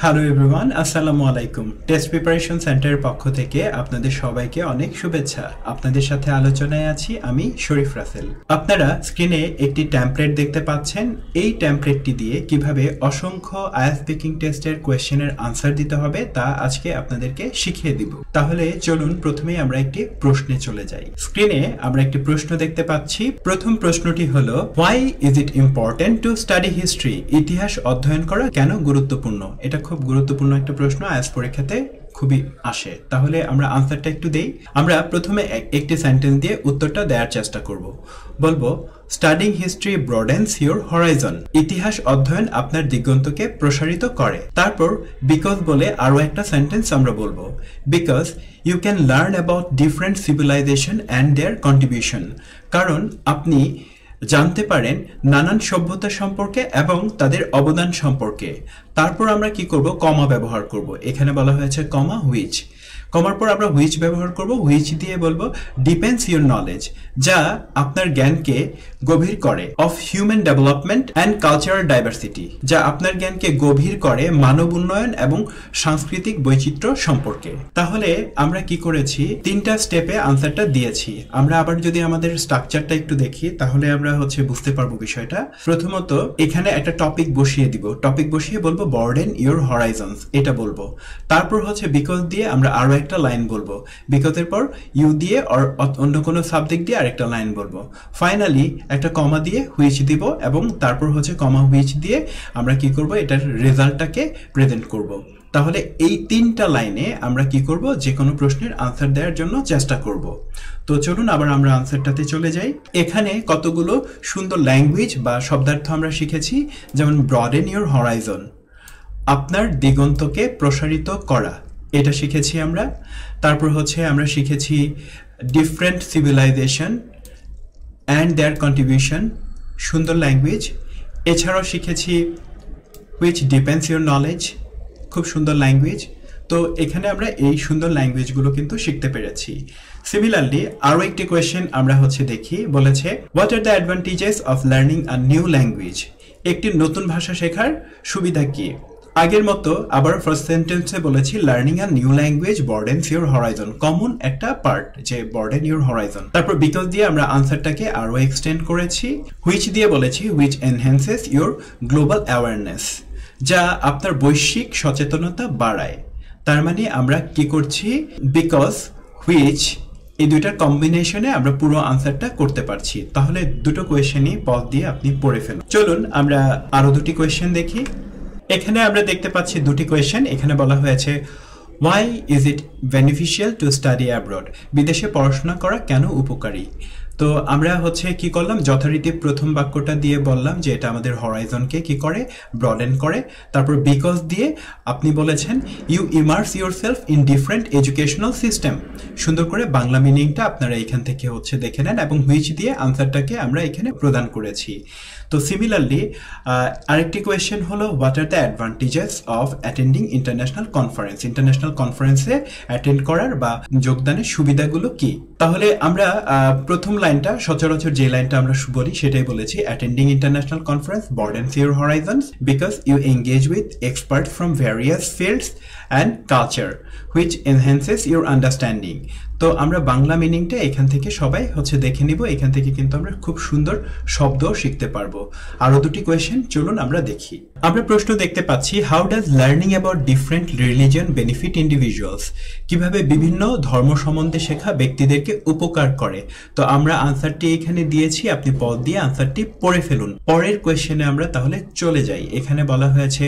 Hello everyone, আসসালামু আলাইকুম। Test preparation সেন্টারের পক্ষ থেকে আপনাদের সবাইকে অনেক শুভেচ্ছা। আপনাদের সাথে আলোচনায় আছি আমি শরীফ রাসেল। আপনারা স্ক্রিনে একটি টেমপ্লেট দেখতে পাচ্ছেন। এই টেমপ্লেটটি দিয়ে কিভাবে অসংখ্য আইএলটিএস স্পিকিং টেস্টের কোয়েশ্চেনের আনসার দিতে হবে তা আজকে আপনাদেরকে শিখিয়ে দিব। তাহলে চলুন প্রথমেই আমরা একটি প্রশ্নে চলে যাই। স্ক্রিনে আমরা একটি প্রশ্ন দেখতে পাচ্ছি। প্রথম প্রশ্নটি হলো, why is it important to study history? ইতিহাস অধ্যয়ন করা কেন গুরুত্বপূর্ণ? এটা খুব গুরুত্বপূর্ণ একটা প্রশ্ন, আইএলটিএস পরীক্ষাতে খুবই আসে। তাহলে আমরা আনসারটা একটু দেই। আমরা প্রথমে একটি সেন্টেন্স দিয়ে উত্তরটা দেওয়ার চেষ্টা করব। বলবো, স্টাডিং হিস্ট্রি ব্রডেন্স ইউর হরাইজন। ইতিহাস অধ্যয়ন আপনার দিগন্তকে প্রসারিত করে। তারপর বিকজ বলে আরো একটা সেন্টেন্স আমরা বলবো, because you can learn about different civilization and their contribution. কারণ আপনি জানতে পারেন নানান সভ্যতা সম্পর্কে এবং তাদের অবদান সম্পর্কে। তারপর আমরা কি করব, কমা ব্যবহার করব। এখানে বলা হয়েছে কমা হুইচ। কমার পর আমরা হুইচ ব্যবহার করব। হুইচ দিয়ে বলবো ডিপেন্ডস ইউর নলেজ, যা আপনার জ্ঞানকে গভীর করে, of human development and cultural diversity, যা আপনার জ্ঞানকে গভীর করে মানব উন্নয়ন এবং সাংস্কৃতিক বৈচিত্র্য সম্পর্কে। তাহলে আমরা কি করেছি, তিনটা স্টেপে আনসারটা দিয়েছি। আমরা আবার যদি আমাদের স্ট্রাকচারটা একটু দেখি তাহলে আমরা বুঝতে পারবো বিষয়টা। প্রথমত এখানে একটা টপিক বসিয়ে দিব। টপিক বসিয়ে বলবো বর্ডেন ইউর হরাইজনস, এটা বলবো। তারপর বিকজ দিয়ে আমরা আরো একটা লাইন বলবো। বিকজের পর ইউ দিয়ে অন্য কোনো সাবজেক্ট দিয়ে আরেকটা লাইন বলবো। ফাইনালি একটা কমা দিয়ে হুইচ দিব এবং তারপর কমা হুইচ দিয়ে আমরা কি করব, এটার রেজাল্টটাকে প্রেজেন্ট করব। তাহলে এই তিনটা লাইনে আমরা কি করব, যে কোনো প্রশ্নের আনসার দেওয়ার জন্য চেষ্টা করব। তো চলুন আবার আমরা আনসারটাতে চলে যাই। এখানে কতগুলো সুন্দর ল্যাঙ্গুয়েজ বা শব্দার্থ আমরা শিখেছি, যেমন ব্রডেন ইউর হরাইজন, আপনার দিগন্তকে প্রসারিত করা, এটা শিখেছি আমরা। তারপর আমরা শিখেছি different civilization and their contribution, সুন্দর ল্যাঙ্গুয়েজ। এছাড়াও শিখেছি হুইচ ডিপেন্ডস ইউর নলেজ, খুব সুন্দর ল্যাঙ্গুয়েজ। তো এখানে আমরা এই সুন্দর ল্যাঙ্গুয়েজগুলো কিন্তু শিখতে পেরেছি। সিমিলারলি আরও একটি কোয়েশ্চেন আমরা দেখি। বলেছে, what are the advantages of learning a new language? একটি নতুন ভাষা শেখার সুবিধা কি? আগের মতো আবার ফার্স্ট সেন্টেন্সে বলেছি learning a new language broadens your horizon, common একটা পার্ট যে বর্ডেন ইউর হরাইজন। তারপর বিকজ দিয়ে আমরা আনসারটাকে আরো এক্সটেন্ড করেছি। হুইচ দিয়ে বলেছি which enhances your global awareness, যা আপনার বৈশ্বিক সচেতনতা বাড়ায়। তার মানে আমরা কি করছি, বিকজ হুইচ এই দুইটার কম্বিনেশনে আমরা পুরো আনসারটা করতে পারছি। তাহলে দুটো কোয়েশ্চেনই পজ দিয়ে আপনি পড়ে ফেলুন। চলুন আমরা আরো দুটি কোয়েশ্চেন দেখি। এখানে আমরা দেখতে পাচ্ছি দুটি কোয়েশ্চেন। এখানে বলা হয়েছে, why is it beneficial to study abroad? বিদেশে পড়াশোনা করা কেন উপকারী? তো আমরা কি করলাম, যথারীতি প্রথম বাক্যটা দিয়ে বললাম যে এটা আমাদের হরাইজনকে কি করে, ব্রডেন করে। তারপর বিকজ দিয়ে আপনি বলেছেন you immerse yourself in different educational system. সুন্দর করে বাংলা মিনিংটা আপনারা এখান থেকে দেখে নেন এবং হুইচ দিয়ে আনসারটাকে আমরা এখানে প্রদান করেছি। তো সিমিলারলি আরেকটি কোয়েশ্চেন হলো, what are the advantages of attending international conference? International কনফারেন্সে অ্যাটেন্ড করার বা যোগদানের সুবিধাগুলো কি? তাহলে আমরা প্রথম লাইনটা, সচরাচর যে লাইনটা আমরা বলি সেটাই বলেছি, attending international conference broadens your horizons because you engage with expert from various fields and culture which enhances your understanding. তো আমরা বাংলা মিনিংটা এখান থেকে সবাই দেখে নিব। এখান থেকে কিন্তু আমরা খুব সুন্দর শব্দ শিখতে পারবো। আরো দুটি কোয়েশ্চেন চলুন আমরা দেখি। আমরা প্রশ্ন দেখতে পাচ্ছি, how does learning about different religion benefit individuals? কিভাবে বিভিন্ন ধর্ম সম্বন্ধে শেখা ব্যক্তিদেরকে উপকার করে? তো আমরা আনসারটি এখানে দিয়েছি, আপনি পদ দিয়ে আনসারটি পড়ে ফেলুন। পরের কোয়েশ্চেনে আমরা তাহলে চলে যাই। এখানে বলা হয়েছে,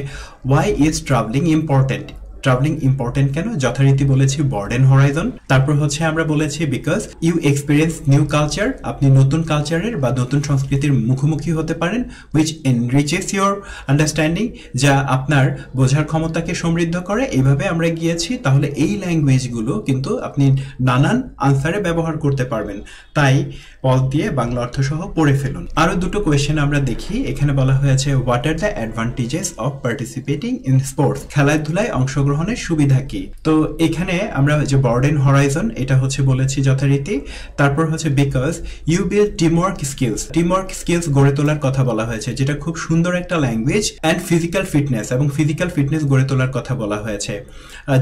why is travelling important? Travelling important কেন? যথারীতি বলেছি বর্ডেন হরাইজন। তারপর আমরা বলেছি because you experience new culture, আপনি নতুন কালচারের বা নতুন সংস্কৃতির মুখোমুখি হতে পারেন। হুইচ এনরিচেস ইউর আন্ডারস্ট্যান্ডিং, যা আপনার বোঝার ক্ষমতাকে সমৃদ্ধ করে। এইভাবে আমরা গিয়েছি। তাহলে এই ল্যাঙ্গুয়েজগুলো কিন্তু আপনি নানান আনসারে ব্যবহার করতে পারবেন। তাই পদ দিয়ে বাংলা অর্থ সহ পড়ে ফেলুন। আরো দুটো কোয়েশ্চেন আমরা দেখি। এখানে বলা হয়েছে, what are the advantages of participating in sports? খেলাধুলায় অংশগ্রহণের সুবিধা কি? তো এখানে আমরা বর্ডেন হরাইজন হরাইজন, এটা হচ্ছে বলেছি যথারীতি। তারপর হচ্ছে because you build teamwork skills, teamwork skills গড়ে তোলার কথা বলা হয়েছে, যেটা খুব সুন্দর একটা ল্যাঙ্গুয়েজ। অ্যান্ড ফিজিক্যাল ফিটনেস, এবং ফিজিক্যাল ফিটনেস গড়ে তোলার কথা বলা হয়েছে,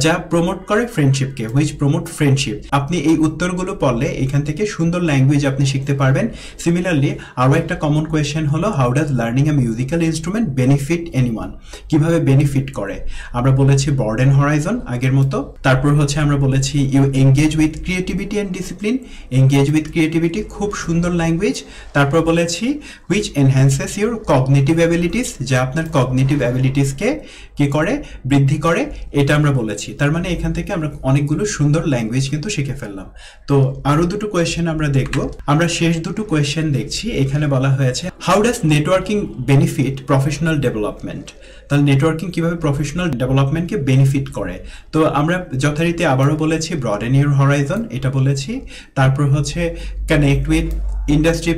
যা প্রমোট করে ফ্রেন্ডশিপকে, হুইচ প্রমোট ফ্রেন্ডশিপ। আপনি এই উত্তরগুলো পড়লে এখান থেকে সুন্দর ল্যাঙ্গুয়েজ আপনি শিখতে পারবেন। সিমিলারলি আরও একটা কমন কোয়েশ্চেন হলো, how does learning A musical instrument benefit anyone, কিভাবে বেনিফিট করে। আমরা বলেছি ব্রডেন হরাইজন আগের মতো। তারপর হচ্ছে আমরা বলেছি you engage with creativity and discipline, engage with creativity খুব সুন্দর ল্যাঙ্গুয়েজ। তারপর বলেছি which enhances your cognitive abilities, যা আপনার কগনিটিভ অ্যাবিলিটিসকে কি করে, বৃদ্ধি করে, এটা আমরা বলেছি। তার মানে এখান থেকে আমরা অনেকগুলো সুন্দর ল্যাঙ্গুয়েজ কিন্তু শিখে ফেললাম। তো আরো দুটো কোয়েশ্চেন আমরা দেখব। আমরা শেষ দুটো কোয়েশ্চেন দেখছি। এখানে বলা হয়েছে how does networking benefit professional development, তাহলে নেটওয়ার্কিং কিভাবে প্রফেশনাল ডেভেলপমেন্টকে বেনিফিট করে। তো আমরা যথারীতি আবারও বলেছি ব্রডেন ইউর হরাইজন, এটা বলেছি। তারপর হচ্ছে কানেক্ট উইথ ইন্ডাস্ট্রি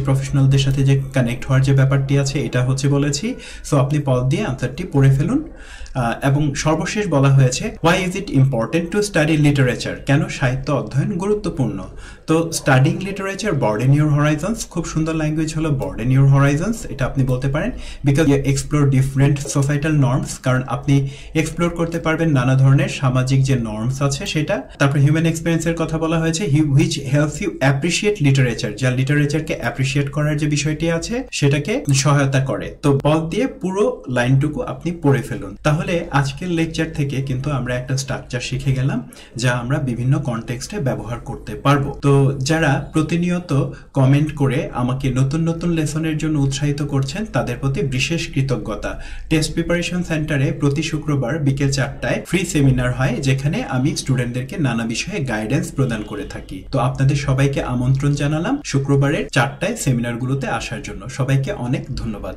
প্রফেশনালদের সাথে যে কানেক্ট হওয়ার যে ব্যাপারটি আছে, এটা হচ্ছে বলেছি। সো আপনি পজ দিয়ে আনসারটি পড়ে ফেলুন। এবং সর্বশেষ বলা হয়েছে why is it important to study literature, কেন সাহিত্য অধ্যয়ন গুরুত্বপূর্ণ। তো স্টাডিং লিটারেচার ব্রডেন ইউর হরাইজনস, খুব সুন্দর ল্যাঙ্গুয়েজ হলো ব্রডেন ইউর হরাইজনস, এটা আপনি বলতে পারেন। Because you explore different societal norms, কারণ আপনি এক্সপ্লোর করতে পারবেন নানা ধরনের সামাজিক যে নর্মস আছে সেটা। তারপর হিউম্যান এক্সপিরিয়েন্সের কথা বলা হয়েছে, which helps you appreciate literature, যা লিটারেচারকে অ্যাপ্রিসিয়েট করার যে বিষয়টি আছে সেটাকে সহায়তা করে। তো পজ দিয়ে পুরো লাইনটুকু আপনি পড়ে ফেলুন। তাহলে আজকের লেকচার থেকে কিন্তু আমরা একটা স্ট্রাকচার শিখে গেলাম, যা আমরা বিভিন্ন কনটেক্সটে ব্যবহার করতে পারবো। তো যারা প্রতিনিয়ত কমেন্ট করে আমাকে নতুন নতুন লেসনের জন্য উৎসাহিত করছেন, তাদের প্রতি বিশেষ কৃতজ্ঞতা। টেস্ট প্রিপারেশন সেন্টারে প্রতি শুক্রবার বিকেল 4টায় ফ্রি সেমিনার হয়, যেখানে আমি স্টুডেন্টদেরকে নানা বিষয়ে গাইডেন্স প্রদান করে থাকি। তো আপনাদের সবাইকে আমন্ত্রণ জানালাম শুক্রবারের 4টায় সেমিনারগুলোতে আসার জন্য। সবাইকে অনেক ধন্যবাদ।